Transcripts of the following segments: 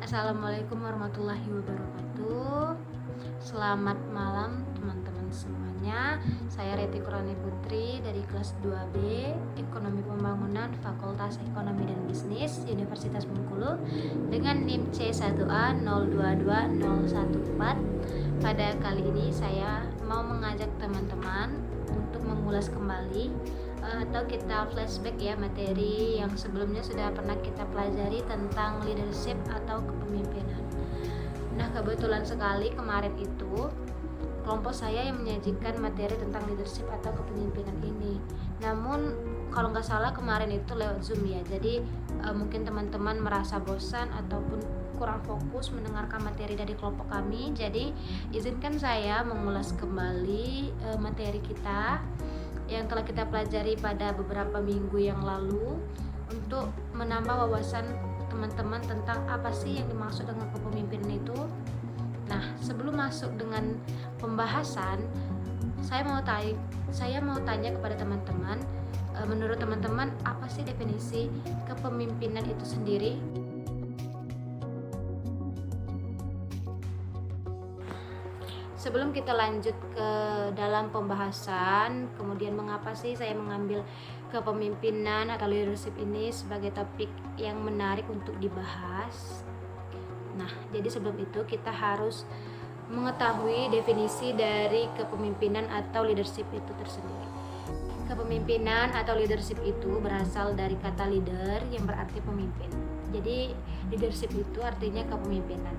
Assalamualaikum warahmatullahi wabarakatuh. Selamat malam teman-teman semuanya. Saya Reti Kurani Putri dari kelas 2B Ekonomi Pembangunan Fakultas Ekonomi dan Bisnis Universitas Bengkulu dengan NIM C1A022014. Pada kali ini saya mau mengajak teman-teman untuk mengulas kembali atau kita flashback ya materi yang sebelumnya sudah pernah kita pelajari tentang leadership atau kepemimpinan. Nah, kebetulan sekali kemarin itu kelompok saya yang menyajikan materi tentang leadership atau kepemimpinan ini. Namun kalau nggak salah kemarin itu lewat Zoom ya. Jadi mungkin teman-teman merasa bosan ataupun kurang fokus mendengarkan materi dari kelompok kami. Jadi izinkan saya mengulas kembali materi kita yang telah kita pelajari pada beberapa minggu yang lalu untuk menambah wawasan teman-teman tentang apa sih yang dimaksud dengan kepemimpinan itu. Nah, sebelum masuk dengan pembahasan, saya mau tanya kepada teman-teman, menurut teman-teman apa sih definisi kepemimpinan itu sendiri? Sebelum kita lanjut ke dalam pembahasan, kemudian mengapa sih saya mengambil kepemimpinan atau leadership ini sebagai topik yang menarik untuk dibahas. Nah, jadi sebelum itu kita harus mengetahui definisi dari kepemimpinan atau leadership itu tersendiri. Kepemimpinan atau leadership itu berasal dari kata leader yang berarti pemimpin. Jadi leadership itu artinya kepemimpinan.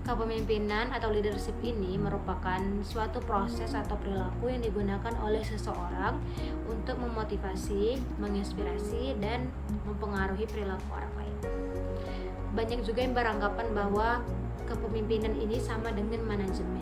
Kepemimpinan atau leadership ini merupakan suatu proses atau perilaku yang digunakan oleh seseorang untuk memotivasi, menginspirasi, dan mempengaruhi perilaku orang lain. Banyak juga yang beranggapan bahwa kepemimpinan ini sama dengan manajemen.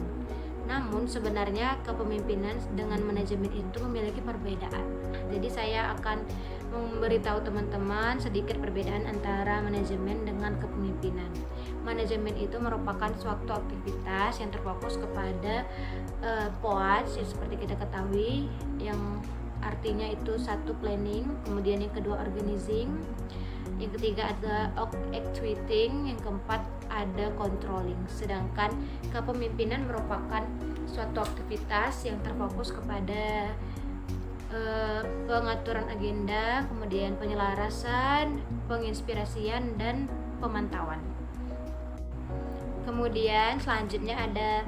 Namun sebenarnya kepemimpinan dengan manajemen itu memiliki perbedaan. Jadi saya akan memberitahu teman-teman sedikit perbedaan antara manajemen dengan kepemimpinan. Manajemen itu merupakan suatu aktivitas yang terfokus kepada POAJ yang seperti kita ketahui, yang artinya itu satu planning, kemudian yang kedua organizing, yang ketiga ada actuating, yang keempat ada controlling. Sedangkan kepemimpinan merupakan suatu aktivitas yang terfokus kepada pengaturan agenda, kemudian penyelarasan, penginspirasian, dan pemantauan. Kemudian selanjutnya ada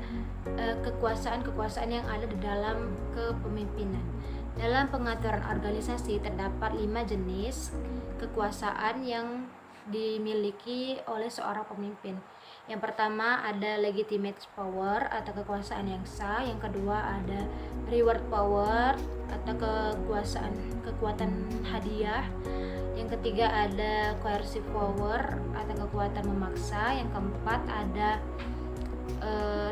kekuasaan yang ada di dalam kepemimpinan. Dalam pengaturan organisasi terdapat 5 jenis kekuasaan yang dimiliki oleh seorang pemimpin. Yang pertama ada legitimate power atau kekuasaan yang sah. Yang kedua ada reward power atau kekuatan hadiah. Yang ketiga ada coercive power atau kekuatan memaksa. Yang keempat ada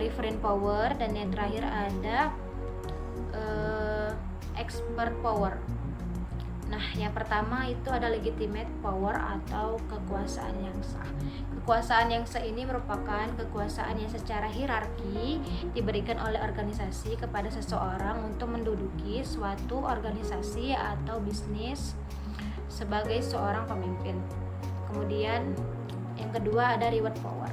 referent power, dan yang terakhir ada expert power. Nah, yang pertama itu ada legitimate power atau kekuasaan yang sah. Kekuasaan yang sah ini merupakan kekuasaan yang secara hierarki diberikan oleh organisasi kepada seseorang untuk menduduki suatu organisasi atau bisnis sebagai seorang pemimpin. Kemudian yang kedua ada reward power.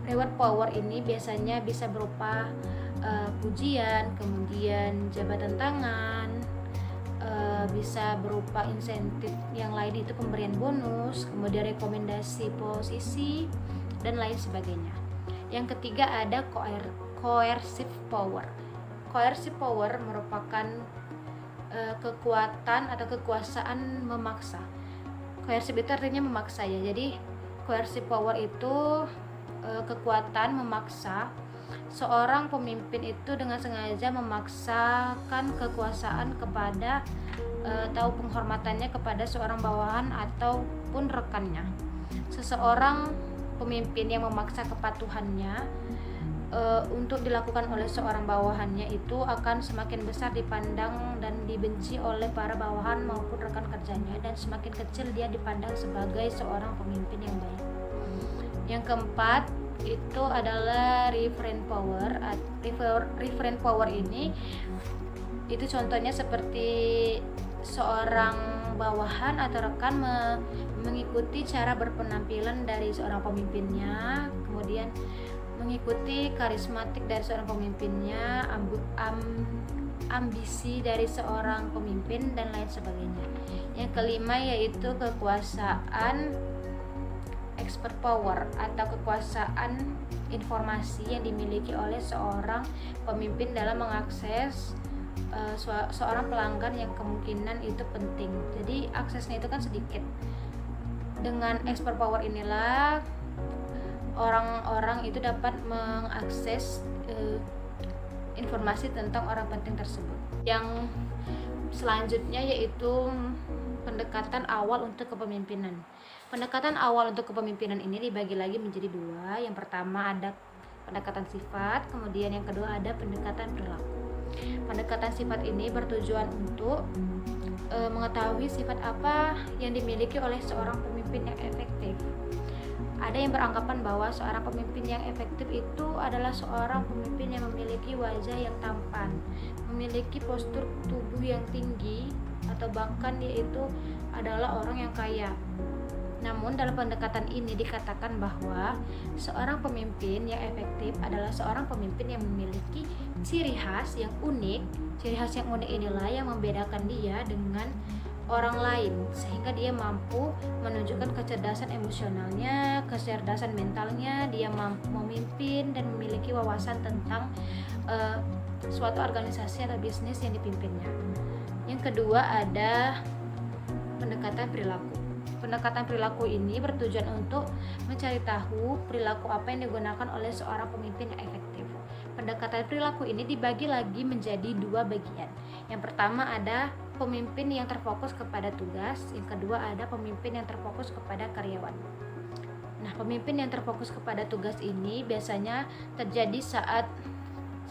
Reward power ini biasanya bisa berupa pujian, kemudian jabatan tangan, bisa berupa insentif yang lain itu pemberian bonus, kemudian rekomendasi posisi, dan lain sebagainya. Yang ketiga ada coercive power. Coercive power merupakan kekuatan atau kekuasaan memaksa. Coercive itu artinya memaksa ya. Jadi coercive power itu kekuatan memaksa. Seorang pemimpin itu dengan sengaja memaksakan kekuasaan kepada atau penghormatannya kepada seorang bawahan ataupun rekannya. Seseorang pemimpin yang memaksa kepatuhannya untuk dilakukan oleh seorang bawahannya itu akan semakin besar dipandang dan dibenci oleh para bawahan maupun rekan kerjanya, dan semakin kecil dia dipandang sebagai seorang pemimpin yang baik. Yang keempat itu adalah referent power. Referent power ini itu contohnya seperti seorang seorang bawahan atau rekan mengikuti cara berpenampilan dari seorang pemimpinnya, kemudian mengikuti karismatik dari seorang pemimpinnya, ambisi dari seorang pemimpin, dan lain sebagainya. Yang kelima yaitu kekuasaan expert power atau kekuasaan informasi yang dimiliki oleh seorang pemimpin dalam mengakses seorang pelanggan yang kemungkinan itu penting. Jadi aksesnya itu kan sedikit. Dengan expert power inilah orang-orang itu dapat mengakses informasi tentang orang penting tersebut. Yang selanjutnya yaitu pendekatan awal untuk kepemimpinan. Pendekatan awal untuk kepemimpinan ini dibagi lagi menjadi dua. Yang pertama ada pendekatan sifat, kemudian yang kedua ada pendekatan perilaku. Pendekatan sifat ini bertujuan untuk mengetahui sifat apa yang dimiliki oleh seorang pemimpin yang efektif. Ada yang beranggapan bahwa seorang pemimpin yang efektif itu adalah seorang pemimpin yang memiliki wajah yang tampan, memiliki postur tubuh yang tinggi, atau bahkan dia itu adalah orang yang kaya. Namun dalam pendekatan ini dikatakan bahwa seorang pemimpin yang efektif adalah seorang pemimpin yang memiliki ciri khas yang unik. Ciri khas yang unik inilah yang membedakan dia dengan orang lain, sehingga dia mampu menunjukkan kecerdasan emosionalnya, kecerdasan mentalnya, dia mampu memimpin dan memiliki wawasan tentang suatu organisasi atau bisnis yang dipimpinnya. Yang kedua ada pendekatan perilaku. Pendekatan perilaku ini bertujuan untuk mencari tahu perilaku apa yang digunakan oleh seorang pemimpin yang efektif. Pendekatan perilaku ini dibagi lagi menjadi dua bagian. Yang pertama ada pemimpin yang terfokus kepada tugas, yang kedua ada pemimpin yang terfokus kepada karyawan. Nah, pemimpin yang terfokus kepada tugas ini biasanya terjadi saat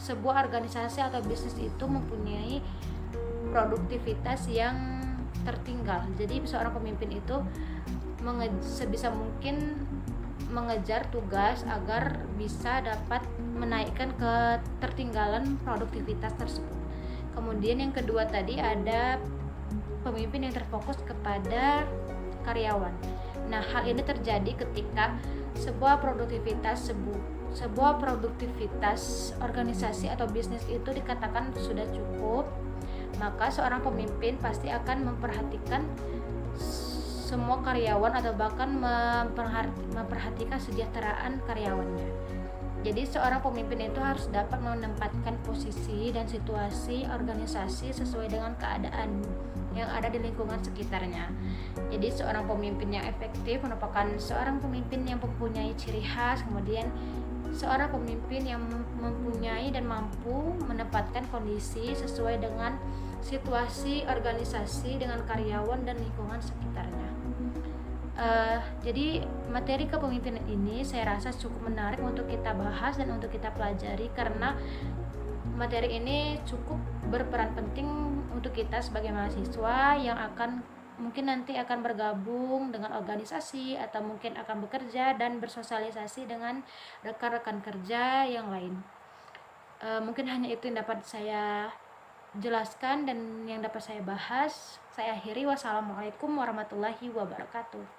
sebuah organisasi atau bisnis itu mempunyai produktivitas yang tertinggal. Jadi seorang pemimpin itu sebisa mungkin mengejar tugas agar bisa dapat menaikkan ketertinggalan produktivitas tersebut. Kemudian yang kedua tadi ada pemimpin yang terfokus kepada karyawan. Nah, hal ini terjadi ketika sebuah produktivitas organisasi atau bisnis itu dikatakan sudah cukup, maka seorang pemimpin pasti akan memperhatikan semua karyawan atau bahkan memperhatikan kesejahteraan karyawannya. Jadi seorang pemimpin itu harus dapat menempatkan posisi dan situasi organisasi sesuai dengan keadaan yang ada di lingkungan sekitarnya. Jadi seorang pemimpin yang efektif merupakan seorang pemimpin yang mempunyai ciri khas, kemudian seorang pemimpin yang mempunyai dan mampu menempatkan kondisi sesuai dengan situasi organisasi dengan karyawan dan lingkungan sekitarnya. Jadi materi kepemimpinan ini saya rasa cukup menarik untuk kita bahas dan untuk kita pelajari, karena materi ini cukup berperan penting untuk kita sebagai mahasiswa yang mungkin nanti akan bergabung dengan organisasi atau mungkin akan bekerja dan bersosialisasi dengan rekan-rekan kerja yang lain. Mungkin hanya itu yang dapat saya jelaskan dan yang dapat saya bahas. Saya akhiri. Wassalamualaikum warahmatullahi wabarakatuh.